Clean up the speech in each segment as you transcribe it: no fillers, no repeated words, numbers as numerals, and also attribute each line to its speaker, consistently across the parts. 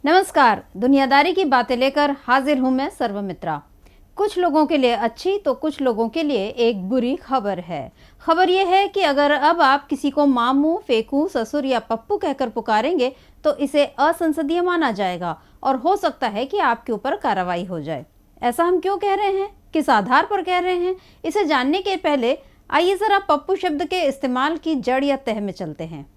Speaker 1: नमस्कार। दुनियादारी की बातें लेकर हाजिर हूं मैं सर्वमित्रा। कुछ लोगों के लिए अच्छी तो कुछ लोगों के लिए एक बुरी खबर है। खबर यह है कि अगर अब आप किसी को मामू, फेकू, ससुर या पप्पू कहकर पुकारेंगे तो इसे असंसदीय माना जाएगा और हो सकता है कि आपके ऊपर कार्रवाई हो जाए। ऐसा हम क्यों कह रहे हैं, किस आधार पर कह रहे हैं, इसे जानने के पहले आइए जरा पप्पू शब्द के इस्तेमाल की जड़ या तह में चलते हैं।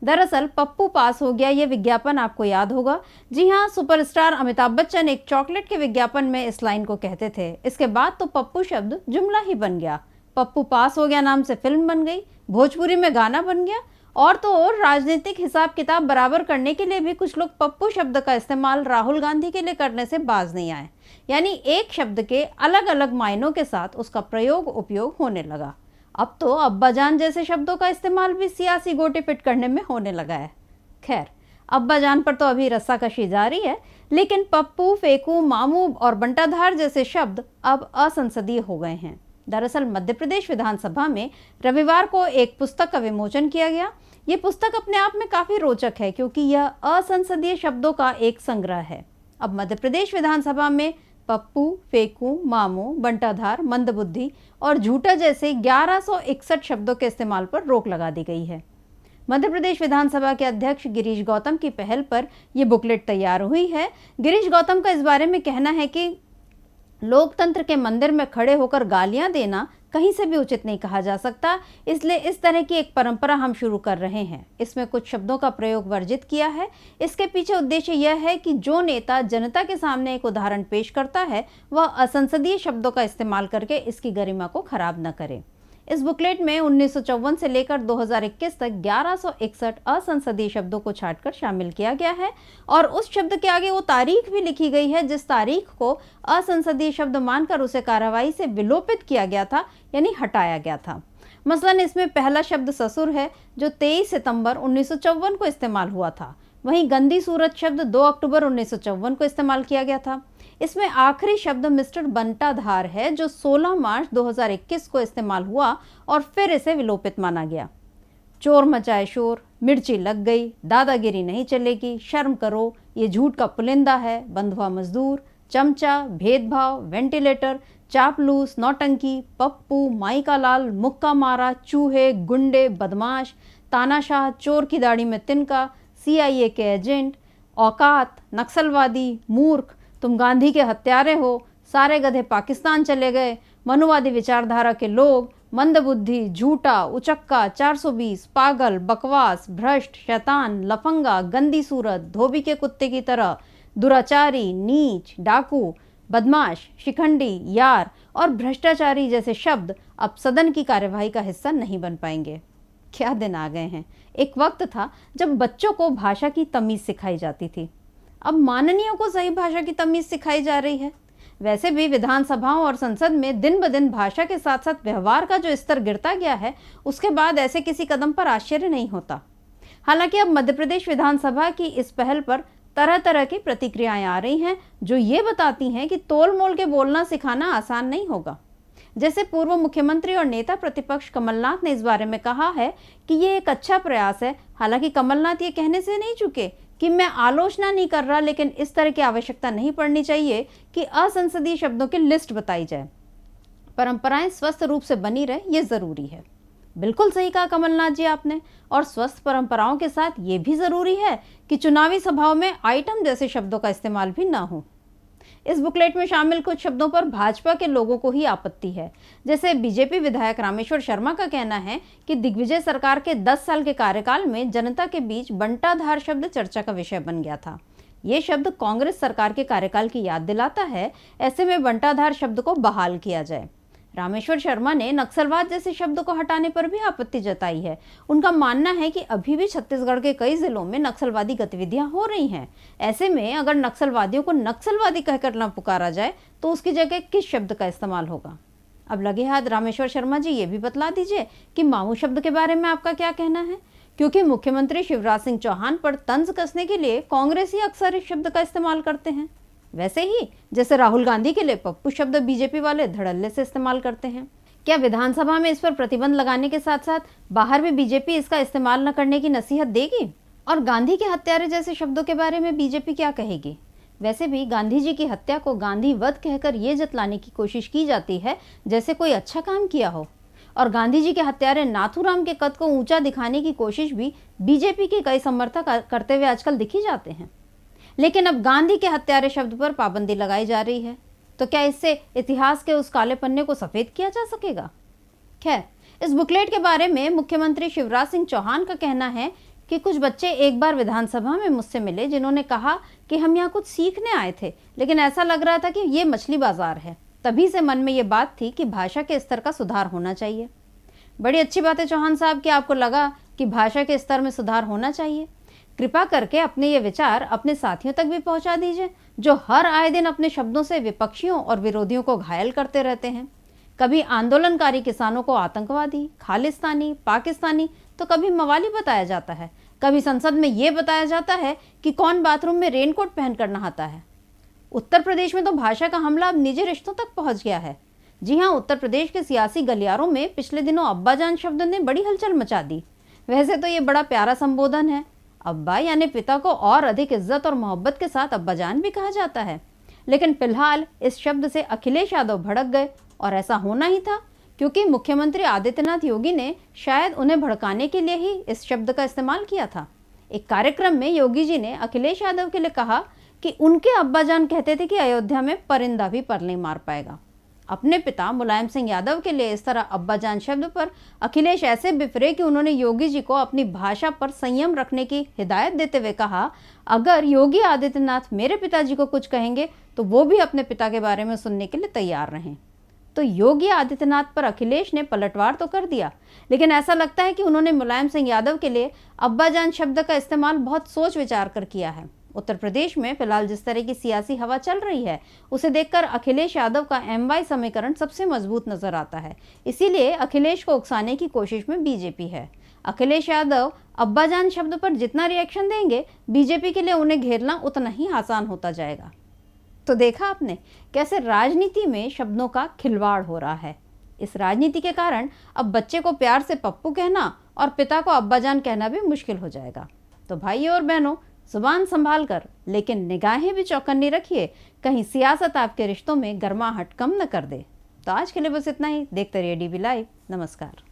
Speaker 1: दरअसल पप्पू पास हो गया ये विज्ञापन आपको याद होगा। जी हाँ, सुपरस्टार अमिताभ बच्चन एक चॉकलेट के विज्ञापन में इस लाइन को कहते थे। इसके बाद तो पप्पू शब्द जुमला ही बन गया। पप्पू पास हो गया नाम से फिल्म बन गई, भोजपुरी में गाना बन गया और तो और राजनीतिक हिसाब किताब बराबर करने के लिए भी कुछ लोग पप्पू शब्द का इस्तेमाल राहुल गांधी के लिए करने से बाज नहीं आए। यानी एक शब्द के अलग अलग मायनों के साथ उसका प्रयोग उपयोग होने लगा। अब तो अब्बाजान जैसे शब्दों का इस्तेमाल भी सियासी गोटी पिट करने में होने लगा है। खैर, अब्बाजान पर तो अभी रस्साकशी जारी है, लेकिन पप्पू, फेकू, मामू और बंटाधार जैसे शब्द अब असंसदीय हो गए हैं। दरअसल मध्य प्रदेश विधानसभा में रविवार को एक पुस्तक का विमोचन किया गया। ये पुस्तक अपने आप में काफी रोचक है क्योंकि यह असंसदीय शब्दों का एक संग्रह है। अब मध्य प्रदेश विधानसभा में पप्पू, फेकू, मामू, बंटाधार, मंदबुद्धि और झूठा जैसे 1161 शब्दों के इस्तेमाल पर रोक लगा दी गई है। मध्य प्रदेश विधानसभा के अध्यक्ष गिरीश गौतम की पहल पर यह बुकलेट तैयार हुई है। गिरीश गौतम का इस बारे में कहना है कि लोकतंत्र के मंदिर में खड़े होकर गालियां देना कहीं से भी उचित नहीं कहा जा सकता, इसलिए इस तरह की एक परंपरा हम शुरू कर रहे हैं। इसमें कुछ शब्दों का प्रयोग वर्जित किया है। इसके पीछे उद्देश्य यह है कि जो नेता जनता के सामने एक उदाहरण पेश करता है वह असंसदीय शब्दों का इस्तेमाल करके इसकी गरिमा को खराब न करे। इस बुकलेट में 1954 से लेकर 2021 तक 1161 असंसदीय शब्दों को छांटकर शामिल किया गया है और उस शब्द के आगे वो तारीख भी लिखी गई है जिस तारीख को असंसदीय शब्द मानकर उसे कार्रवाई से विलोपित किया गया था, यानी हटाया गया था। मसलन इसमें पहला शब्द ससुर है जो 23 सितंबर 1954 को इस्तेमाल हुआ था। वहीं गंदी सूरत शब्द 2 अक्टूबर 1954 को इस्तेमाल किया गया था। इसमें आखिरी शब्द मिस्टर बंटाधार है जो 16 मार्च 2021 को इस्तेमाल हुआ और फिर इसे विलोपित माना गया। चोर मचाए शोर, मिर्ची लग गई, दादागिरी नहीं चलेगी, शर्म करो, ये झूठ का पुलिंदा है, बंधुआ मजदूर, चमचा, भेदभाव, वेंटिलेटर, चापलूस, नौटंकी, पप्पू, माई का लाल, मुक्का मारा, चूहे, गुंडे, बदमाश, तानाशाह, चोर की दाढ़ी में तिनका, CIA के एजेंट, औकात, नक्सलवादी, मूर्ख, तुम गांधी के हत्यारे हो, सारे गधे पाकिस्तान चले गए, मनुवादी विचारधारा के लोग, मंदबुद्धि, झूठा, उचक्का, 420, पागल, बकवास, भ्रष्ट, शैतान, लफंगा, गंदी सूरत, धोबी के कुत्ते की तरह, दुराचारी, नीच, डाकू, बदमाश, शिखंडी, यार और भ्रष्टाचारी जैसे शब्द अब सदन की कार्यवाही का हिस्सा नहीं बन पाएंगे। क्या दिन आ गए हैं। एक वक्त था जब बच्चों को भाषा की तमीज सिखाई जाती थी, अब माननीयों को सही भाषा की तमीज सिखाई जा रही है। वैसे भी विधानसभाओं और संसद में दिन ब दिन भाषा के साथ साथ व्यवहार का जो स्तर गिरता गया है, उसके बाद ऐसे किसी कदम पर आश्चर्य नहीं होता। हालांकि अब मध्य प्रदेश विधानसभा की इस पहल पर तरह तरह की प्रतिक्रियाएं आ रही हैं जो ये बताती हैं कि तोल मोल के बोलना सिखाना आसान नहीं होगा। जैसे पूर्व मुख्यमंत्री और नेता प्रतिपक्ष कमलनाथ ने इस बारे में कहा है कि ये एक अच्छा प्रयास है। हालांकि कमलनाथ ये कहने से नहीं चुके कि मैं आलोचना नहीं कर रहा, लेकिन इस तरह की आवश्यकता नहीं पड़नी चाहिए कि असंसदीय शब्दों की लिस्ट बताई जाए। परंपराएं स्वस्थ रूप से बनी रहे, ये जरूरी है। बिल्कुल सही कहा कमलनाथ जी आपने। और स्वस्थ परंपराओं के साथ ये भी जरूरी है कि चुनावी सभाओं में आइटम जैसे शब्दों का इस्तेमाल भी ना हो। इस बुकलेट में शामिल कुछ शब्दों पर भाजपा के लोगों को ही आपत्ति है। जैसे बीजेपी विधायक रामेश्वर शर्मा का कहना है कि दिग्विजय सरकार के 10 साल के कार्यकाल में जनता के बीच बंटाधार शब्द चर्चा का विषय बन गया था। ये शब्द कांग्रेस सरकार के कार्यकाल की याद दिलाता है। ऐसे में बंटाधार शब्द को बहाल किया जाए। रामेश्वर शर्मा ने नक्सलवाद जैसे शब्द को हटाने पर भी आपत्ति जताई है। उनका मानना है कि अभी भी छत्तीसगढ़ के कई जिलों में नक्सलवादी गतिविधियां हो रही हैं। ऐसे में अगर नक्सलवादियों को नक्सलवादी कहकर न पुकारा जाए तो उसकी जगह किस शब्द का इस्तेमाल होगा। अब लगे हाथ रामेश्वर शर्मा जी ये भी बतला दीजिए कि मामू शब्द के बारे में आपका क्या कहना है, क्योंकि मुख्यमंत्री शिवराज सिंह चौहान पर तंज कसने के लिए कांग्रेस ही अक्सर इस शब्द का इस्तेमाल करते हैं। वैसे ही जैसे राहुल गांधी के लिए पप्पू शब्द बीजेपी वाले धड़ल्ले से इस्तेमाल करते हैं। क्या विधानसभा में इस पर प्रतिबंध लगाने के साथ साथ बाहर भी बीजेपी इसका इस्तेमाल न करने की नसीहत देगी? और गांधी के हत्यारे जैसे शब्दों के बारे में बीजेपी क्या कहेगी? वैसे भी गांधी जी की हत्या को गांधी वध कहकर ये जतलाने की कोशिश की जाती है जैसे कोई अच्छा काम किया हो, और गांधी जी के हत्यारे नाथूराम के कद को ऊंचा दिखाने की कोशिश भी बीजेपी के कई समर्थक करते हुए आजकल दिखी जाते हैं। लेकिन अब गांधी के हत्यारे शब्द पर पाबंदी लगाई जा रही है, तो क्या इससे इतिहास के उस काले पन्ने को सफेद किया जा सकेगा? खैर, इस बुकलेट के बारे में मुख्यमंत्री शिवराज सिंह चौहान का कहना है कि कुछ बच्चे एक बार विधानसभा में मुझसे मिले जिन्होंने कहा कि हम यहाँ कुछ सीखने आए थे, लेकिन ऐसा लग रहा था कि ये मछली बाजार है। तभी से मन में ये बात थी कि भाषा के स्तर का सुधार होना चाहिए। बड़ी अच्छी बात है चौहान साहब कि आपको लगा कि भाषा के स्तर में सुधार होना चाहिए। कृपा करके अपने ये विचार अपने साथियों तक भी पहुंचा दीजिए, जो हर आए दिन अपने शब्दों से विपक्षियों और विरोधियों को घायल करते रहते हैं। कभी आंदोलनकारी किसानों को आतंकवादी, खालिस्तानी, पाकिस्तानी, तो कभी मवाली बताया जाता है। कभी संसद में ये बताया जाता है कि कौन बाथरूम में रेनकोट पहनकर नहाता है। उत्तर प्रदेश में तो भाषा का हमला अब निजी रिश्तों तक पहुंच गया है। जी हाँ, उत्तर प्रदेश के सियासी गलियारों में पिछले दिनों अब्बाजान शब्द ने बड़ी हलचल मचा दी। वैसे तो ये बड़ा प्यारा संबोधन है। अब्बा यानी पिता को और अधिक इज्जत और मोहब्बत के साथ अब्बाजान भी कहा जाता है। लेकिन फिलहाल इस शब्द से अखिलेश यादव भड़क गए, और ऐसा होना ही था, क्योंकि मुख्यमंत्री आदित्यनाथ योगी ने शायद उन्हें भड़काने के लिए ही इस शब्द का इस्तेमाल किया था। एक कार्यक्रम में योगी जी ने अखिलेश यादव के लिए कहा कि उनके अब्बाजान कहते थे कि अयोध्या में परिंदा भी पर नहीं मार पाएगा। अपने पिता मुलायम सिंह यादव के लिए इस तरह अब्बाजान शब्द पर अखिलेश ऐसे बिफरे कि उन्होंने योगी जी को अपनी भाषा पर संयम रखने की हिदायत देते हुए कहा, अगर योगी आदित्यनाथ मेरे पिताजी को कुछ कहेंगे तो वो भी अपने पिता के बारे में सुनने के लिए तैयार रहें। तो योगी आदित्यनाथ पर अखिलेश ने पलटवार तो कर दिया, लेकिन ऐसा लगता है कि उन्होंने मुलायम सिंह यादव के लिए अब्बाजान शब्द का इस्तेमाल बहुत सोच विचार कर किया है। उत्तर प्रदेश में फिलहाल जिस तरह की सियासी हवा चल रही है, उसे देखकर अखिलेश यादव का MY समीकरण सबसे मजबूत नजर आता है। इसीलिए अखिलेश को उकसाने की कोशिश में बीजेपी है। अखिलेश यादव अब्बाजान शब्द पर जितना रिएक्शन देंगे, बीजेपी के लिए उन्हें घेरना उतना ही आसान होता जाएगा। तो देखा आपने कैसे राजनीति में शब्दों का खिलवाड़ हो रहा है। इस राजनीति के कारण अब बच्चे को प्यार से पप्पू कहना और पिता को अब्बाजान कहना भी मुश्किल हो जाएगा। तो भाइयों और बहनों, जुबान संभाल कर लेकिन निगाहें भी चौकन्नी रखिए, कहीं सियासत आपके रिश्तों में गर्माहट कम न कर दे। तो आज के लिए बस इतना ही। देखते रहिए DB लाइव। नमस्कार।